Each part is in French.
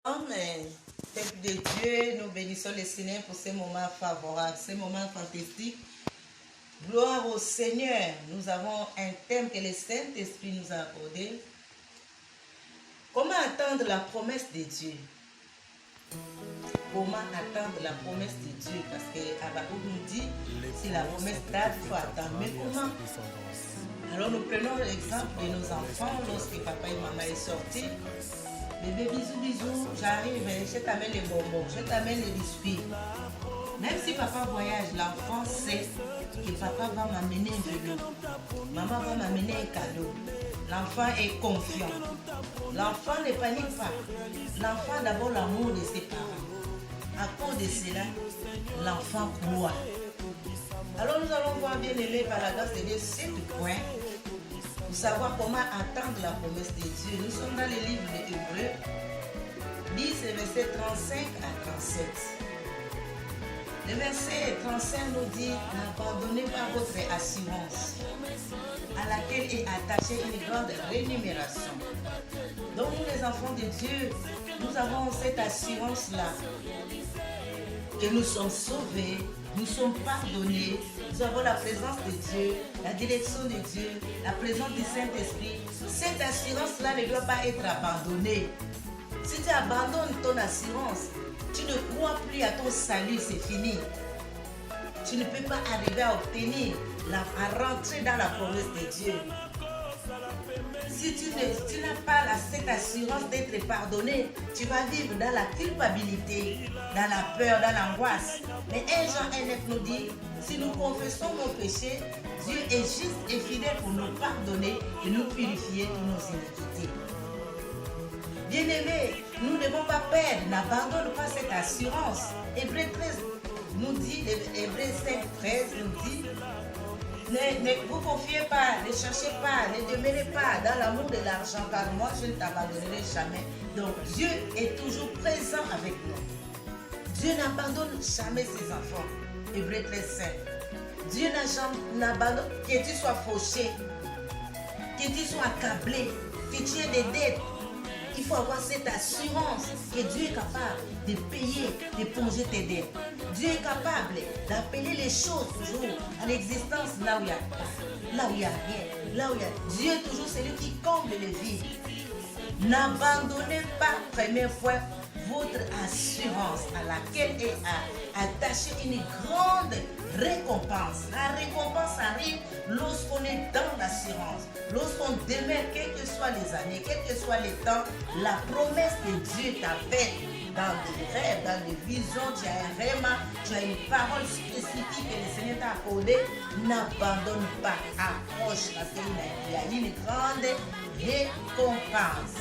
Amen. Peuple de Dieu, nous bénissons le Seigneur pour ces moments favorables, ces moments fantastiques. Gloire au Seigneur. Nous avons un thème que le Saint-Esprit nous a accordé. Comment attendre la promesse de Dieu? Comment attendre la promesse de Dieu? Parce que Habakkuk nous dit, si la promesse date, il faut attendre. Mais comment? Alors nous prenons l'exemple de nos enfants lorsque papa et maman est sortis. Bébé, bisous, bisous, j'arrive, je t'amène les bonbons, je t'amène les biscuits. Même si papa voyage, l'enfant sait que papa va m'amener un vélo, maman va m'amener un cadeau. L'enfant est confiant. L'enfant ne panique pas. L'enfant a d'abord l'amour de ses parents. À cause de cela, l'enfant croit. Alors nous allons voir bien aimé par la grâce de Dieu 7 points pour savoir comment attendre la promesse de Dieu. Nous sommes dans le livre de Hébreux 10, versets 35 à 37. Le verset 35 nous dit, n'abandonnez pas votre assurance, à laquelle est attachée une grande rémunération. Donc nous les enfants de Dieu, nous avons cette assurance-là, que nous sommes sauvés, nous sommes pardonnés, nous avons la présence de Dieu, la direction de Dieu, la présence du Saint-Esprit. Cette assurance-là ne doit pas être abandonnée. Si tu abandonnes ton assurance, tu ne crois plus à ton salut, c'est fini. Tu ne peux pas arriver à obtenir, à rentrer dans la promesse de Dieu. Si tu n'as pas cette assurance d'être pardonné, tu vas vivre dans la culpabilité, dans la peur, dans l'angoisse. Mais 1 Jean 1,9 nous dit, si nous confessons nos péchés, Dieu est juste et fidèle pour nous pardonner et nous purifier de nos iniquités. Bien-aimés, nous ne devons pas perdre, n'abandonne pas cette assurance. Hébreux 13 nous dit, Hébreux 5,13 nous dit, ne vous confiez pas, ne cherchez pas, ne demeurez pas dans l'amour de l'argent, car moi je ne t'abandonnerai jamais. Donc Dieu est toujours présent avec nous. Dieu n'abandonne jamais ses enfants. Hébreux 13,5. Dieu n'abandonne que tu sois fauché, que tu sois accablé, que tu aies des dettes. Il faut avoir cette assurance que Dieu est capable de payer, de plonger tes dettes. Dieu est capable d'appeler les choses toujours à l'existence là où il n'y a pas, là où il n'y a rien, là où il y a... Dieu est toujours celui qui comble les vides. N'abandonnez pas, première fois, votre assurance à laquelle est attachée une grande récompense. La récompense arrive lorsqu'on est dans l'assurance, lorsqu'on demeure, quelles que soient les années, quels que soient les temps, la promesse que Dieu t'a faite dans des rêves, dans des visions, tu as un rêve, tu as une parole spécifique que le Seigneur t'a accordée, n'abandonne pas, approche parce qu'il y a une grande récompense.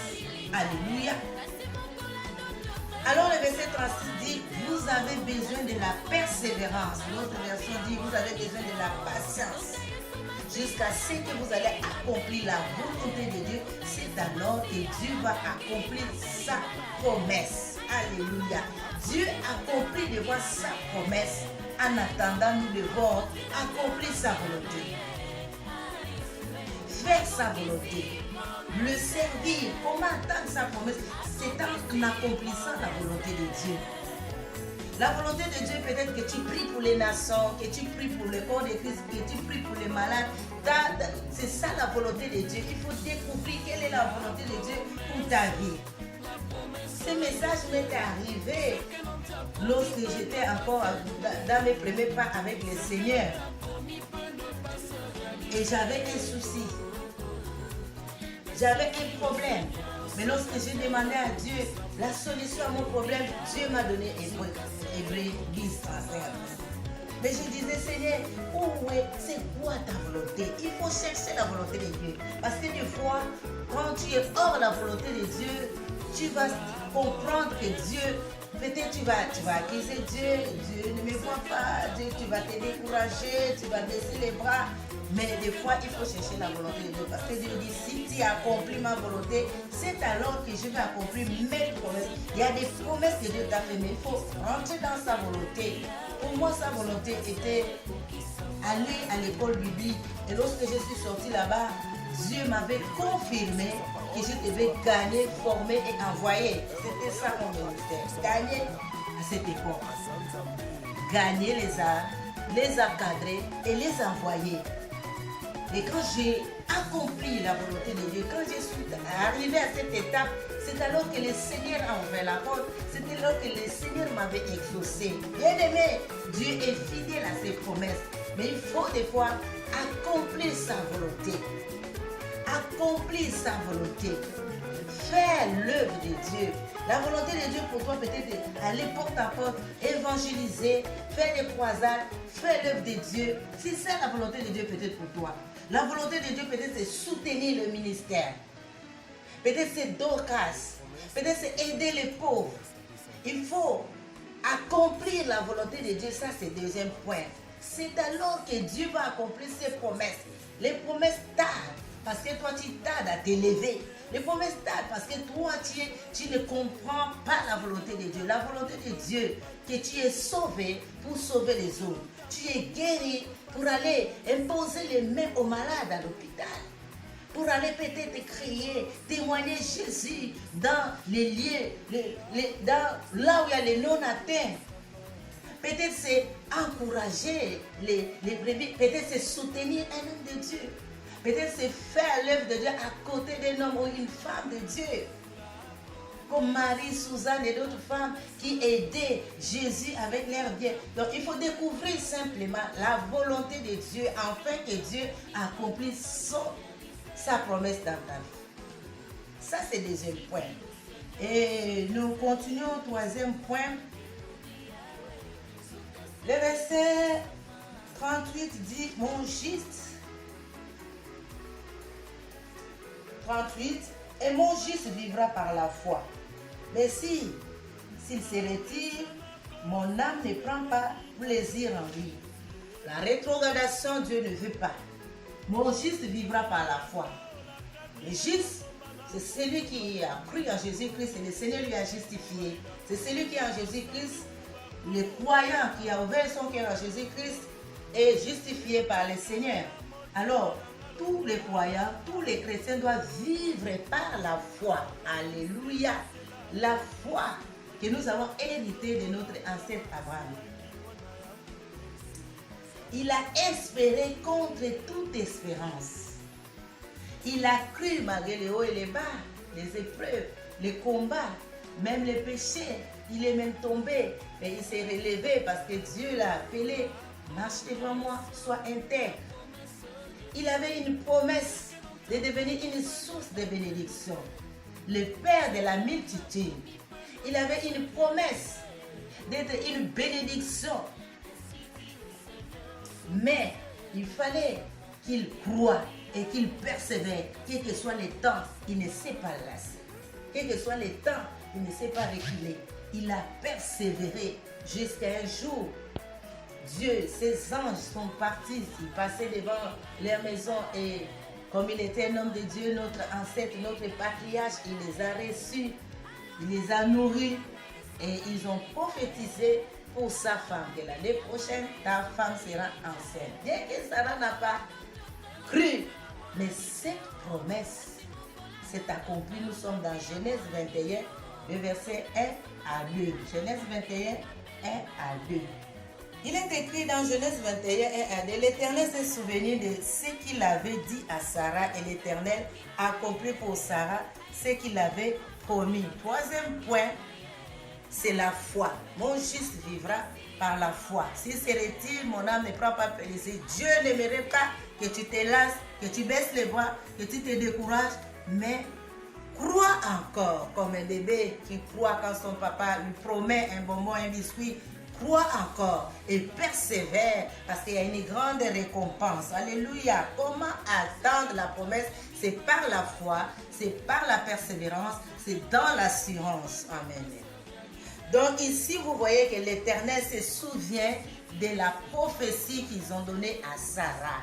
Alléluia. Alors le verset 36 dit, vous avez besoin de la persévérance. L'autre version dit, vous avez besoin de la patience. Jusqu'à ce que vous allez accomplir la volonté de Dieu, c'est alors que Dieu va accomplir sa promesse. Alléluia. Dieu accomplit devant sa promesse. En attendant, nous devons accomplir sa volonté. Faire sa volonté. Le servir. Comment attendre sa promesse? C'est en accomplissant la volonté de Dieu. La volonté de Dieu, peut-être que tu pries pour les nations, que tu pries pour le corps de Christ, que tu pries pour les malades. C'est ça la volonté de Dieu. Il faut découvrir quelle est la volonté de Dieu pour ta vie. Ce message m'est arrivé lorsque j'étais encore dans mes premiers pas avec le Seigneur. Et j'avais un souci. J'avais un problème. Mais lorsque j'ai demandé à Dieu la solution à mon problème, Dieu m'a donné Hébreux 10, 35. Mais je disais, Seigneur, c'est quoi ta volonté? Il faut chercher la volonté de Dieu. Parce que des fois, quand tu es hors la volonté de Dieu, tu vas comprendre que Dieu, peut-être tu vas accuser Dieu, Dieu ne me voit pas, Dieu, tu vas te décourager, tu vas baisser les bras. Mais des fois, il faut chercher la volonté de Dieu. Parce que Dieu dit, si tu accomplis ma volonté, c'est alors que je vais accomplir mes promesses. Il y a des promesses que Dieu t'a fait, mais il faut rentrer dans sa volonté. Pour moi, sa volonté était aller à l'école biblique. Et lorsque je suis sortie là-bas, Dieu m'avait confirmé que je devais gagner, former et envoyer. C'était ça mon ministère. Gagner à cette époque. Gagner les encadrer et les envoyer. Et quand j'ai accompli la volonté de Dieu, quand je suis arrivé à cette étape, c'est alors que le Seigneur a ouvert la porte, c'est alors que le Seigneur m'avait exaucé. Bien aimé, Dieu est fidèle à ses promesses, mais il faut des fois accomplir sa volonté. Accomplir sa volonté. Faire l'œuvre de Dieu. La volonté de Dieu pour toi peut-être aller porte à porte, évangéliser, faire des croisades, faire l'œuvre de Dieu. C'est ça la volonté de Dieu peut-être pour toi. La volonté de Dieu peut-être c'est soutenir le ministère. Peut-être c'est Dorcas. Peut-être c'est aider les pauvres. Il faut accomplir la volonté de Dieu. Ça c'est le deuxième point. C'est alors que Dieu va accomplir ses promesses. Les promesses tardent parce que toi tu tardes à t'élever. Les promesses tardent parce que toi tu ne comprends pas la volonté de Dieu. La volonté de Dieu, que tu es sauvé pour sauver les autres. Tu es guéri pour aller imposer les mains aux malades à l'hôpital. Pour aller peut-être crier, témoigner Jésus dans les lieux, là où il y a les non-atteints. Peut-être c'est encourager les brebis, peut-être c'est soutenir un homme de Dieu. Peut-être c'est faire l'œuvre de Dieu à côté d'un homme ou une femme de Dieu. Comme Marie, Suzanne et d'autres femmes qui aidaient Jésus avec leurs biens. Donc il faut découvrir simplement la volonté de Dieu afin que Dieu accomplisse sa promesse dans ta vie. Ça c'est le deuxième point. Et nous continuons au troisième point. Le verset 38 dit, mon juste 38, et mon juste vivra par la foi. Mais s'il se retire, mon âme ne prend pas plaisir en lui. La rétrogradation, Dieu ne veut pas. Mon juste vivra par la foi. Le juste, c'est celui qui a cru en Jésus-Christ et le Seigneur lui a justifié. C'est celui qui est en Jésus-Christ, le croyant qui a ouvert son cœur en Jésus-Christ est justifié par le Seigneur. Alors, tous les croyants, tous les chrétiens doivent vivre par la foi. Alléluia. La foi que nous avons héritée de notre ancêtre Abraham. Il a espéré contre toute espérance. Il a cru malgré les hauts et les bas, les épreuves, les combats, même les péchés. Il est même tombé, mais il s'est relevé parce que Dieu l'a appelé. Marche devant moi, sois intègre. Il avait une promesse de devenir une source de bénédiction. Le Père de la multitude. Il avait une promesse d'être une bénédiction. Mais il fallait qu'il croie et qu'il persévère. Quel que soit les temps, il ne s'est pas lassé. Quel que soit les temps, il ne s'est pas reculé. Il a persévéré jusqu'à un jour. Dieu, ses anges sont partis, ils passaient devant leur maison et comme il était un homme de Dieu, notre ancêtre, notre patriarche, il les a reçus, il les a nourris et ils ont prophétisé pour sa femme que l'année prochaine, ta femme sera enceinte. Bien que Sarah n'a pas cru, mais cette promesse s'est accomplie. Nous sommes dans Genèse 21, le verset 1 à 2. Genèse 21, 1 à 2. Il est écrit dans Genèse 21, 1 à 2, l'Éternel s'est souvenu de ce qu'il avait dit à Sarah et l'Éternel accomplit pour Sarah ce qu'il avait promis. Troisième point, c'est la foi. Mon juste vivra par la foi. S'il se retire, mon âme ne prend pas plaisir. Dieu n'aimerait pas que tu te lasses, que tu baisses les bras, que tu te décourages, mais crois encore comme un bébé qui croit quand son papa lui promet un bonbon, un biscuit. Crois encore et persévère parce qu'il y a une grande récompense. Alléluia. Comment attendre la promesse? C'est par la foi, c'est par la persévérance, c'est dans l'assurance. Amen. Donc ici, vous voyez que l'Éternel se souvient de la prophétie qu'ils ont donnée à Sarah.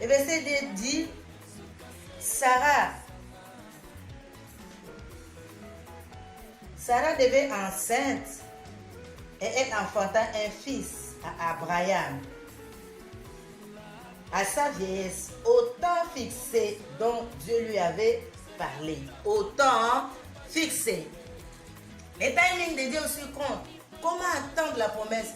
Le verset 2 dit, Sarah devait enceinte et elle enfanta un fils à Abraham, à sa vieillesse, au temps fixé dont Dieu lui avait parlé. Au temps fixé. Les timings de Dieu aussi comptent. Comment attendre la promesse?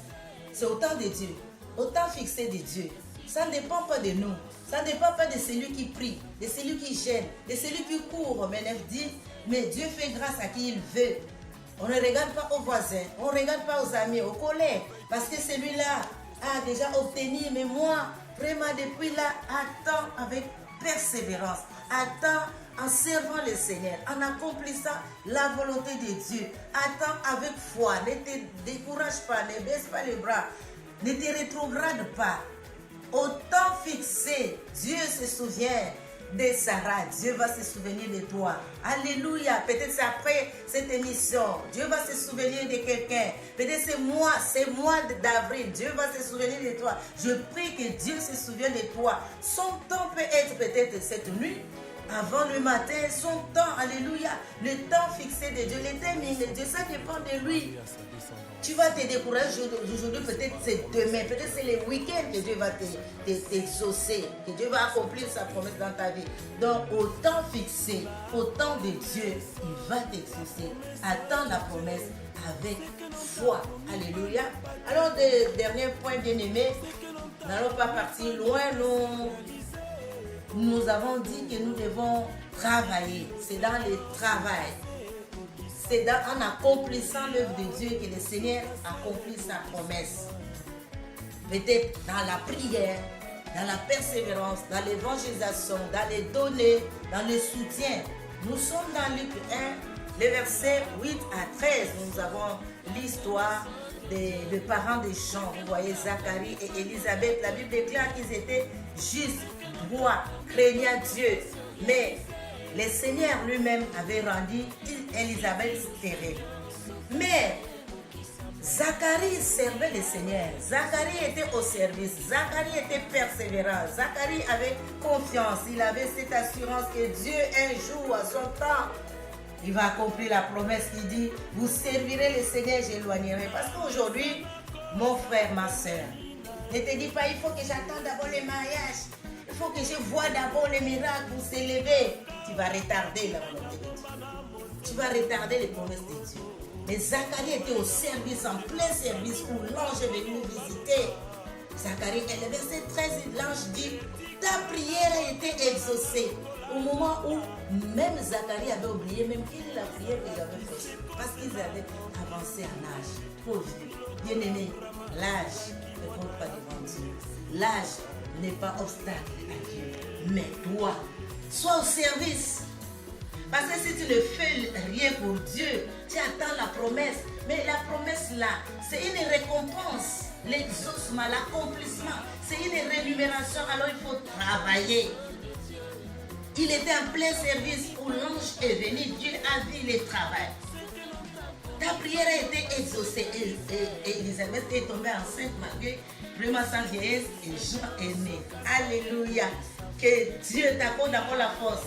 C'est au temps de Dieu, au temps fixé de Dieu. Ça ne dépend pas de nous. Ça ne dépend pas de celui qui prie, de celui qui gêne, de celui qui court. Romains 9 dit, mais Dieu fait grâce à qui il veut. On ne regarde pas aux voisins, on ne regarde pas aux amis, aux collègues. Parce que celui-là a déjà obtenu, mais moi, vraiment depuis là, attends avec persévérance. Attends en servant le Seigneur, en accomplissant la volonté de Dieu. Attends avec foi, ne te décourage pas, ne baisse pas les bras, ne te rétrograde pas. Au temps fixé, Dieu se souvient de Sarah, Dieu va se souvenir de toi. Alléluia. Peut-être c'est après cette émission, Dieu va se souvenir de quelqu'un. Peut-être c'est mois d'avril, Dieu va se souvenir de toi. Je prie que Dieu se souvienne de toi. Son temps peut être peut-être cette nuit, avant le matin, son temps, alléluia, le temps fixé de Dieu, le timing de Dieu, ça dépend de lui. Tu vas te décourager aujourd'hui, peut-être c'est demain, peut-être c'est le week-end que Dieu va t'exaucer, que Dieu va accomplir sa promesse dans ta vie. Donc, au temps fixé, au temps de Dieu, il va t'exaucer. Attends la promesse avec foi. Alléluia. Alors, dernier point bien-aimé, nous n'allons pas partir loin, nous avons dit que nous devons travailler. C'est dans le travail. C'est en accomplissant l'œuvre de Dieu que le Seigneur accomplit sa promesse. Peut-être dans la prière, dans la persévérance, dans l'évangélisation, dans les données, dans le soutien. Nous sommes dans Luc 1, les versets 8 à 13. Nous avons l'histoire des parents des gens. Vous voyez Zacharie et Élisabeth. La Bible déclare qu'ils étaient justes, droits, craignant Dieu. Mais le Seigneur lui-même avait rendu Élisabeth stérile. Mais Zacharie servait le Seigneur. Zacharie était au service. Zacharie était persévérant. Zacharie avait confiance. Il avait cette assurance que Dieu, un jour, à son temps, il va accomplir la promesse qui dit, vous servirez le Seigneur, j'éloignerai. Parce qu'aujourd'hui, mon frère, ma soeur, ne te dis pas, il faut que j'attende d'abord le mariage. Il faut que je vois d'abord les miracles pour s'élever. Tu vas retarder la volonté de Dieu. Tu vas retarder les promesses de Dieu. Mais Zacharie était au service, en plein service, où l'ange est venu nous visiter. Zacharie, et le verset 13, l'ange dit, ta prière a été exaucée. Au moment où même Zacharie avait oublié même quelle est la prière qu'ils avaient faite. Parce qu'ils avaient avancé en âge. Trop vieux. Bien-aimé, l'âge ne compte pas devant Dieu. L'âge n'est pas obstacle à Dieu. Mais toi, sois au service. Parce que si tu ne fais rien pour Dieu, tu attends la promesse. Mais la promesse là, c'est une récompense. L'exaucement, l'accomplissement, c'est une rémunération. Alors il faut travailler. Il était en plein service où l'ange est venu. Dieu a vu le travail. Ta prière a été exaucée. Et Élisabeth est tombée enceinte malgré vraiment sans vieillesse et Jean est né. Alléluia. Que Dieu t'accorde encore la force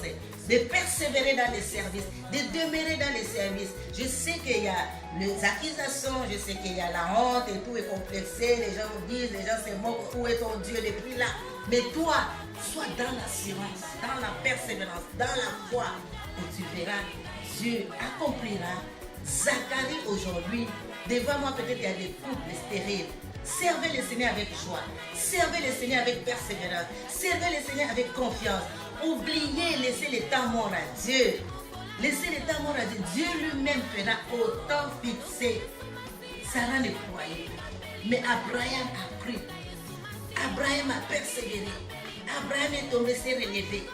de persévérer dans les services, de demeurer dans les services. Je sais qu'il y a les accusations, je sais qu'il y a la honte et tout est complexé. Les gens vous disent, les gens se moquent, où est ton Dieu depuis là? Mais toi, sois dans l'assurance, dans la persévérance, dans la foi, et tu verras, Dieu accomplira. Zacharie aujourd'hui, devant moi peut-être il y a des couples stériles. Servez le Seigneur avec joie, servez le Seigneur avec persévérance, servez le Seigneur avec confiance. Oubliez, laissez le temps mort à Dieu. Laissez le temps mort à Dieu. Dieu lui-même fera au temps fixé. Sarah ne croyait pas. Mais Abraham a cru. Abraham a persévéré. Abraham est tombé, s'est relevé.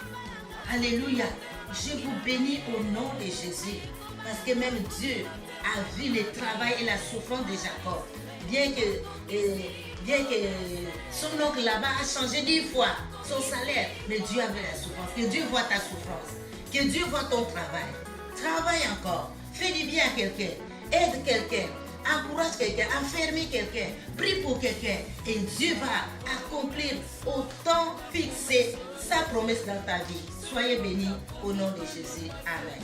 Alléluia. Je vous bénis au nom de Jésus. Parce que même Dieu a vu le travail et la souffrance de Jacob. Bien que son oncle là-bas a changé 10 fois son salaire, mais Dieu avait la souffrance. Que Dieu voit ta souffrance. Que Dieu voit ton travail. Travaille encore. Fais du bien à quelqu'un. Aide quelqu'un. Encourage quelqu'un. Affermis quelqu'un. Prie pour quelqu'un. Et Dieu va accomplir au temps fixé sa promesse dans ta vie. Soyez bénis au nom de Jésus. Amen.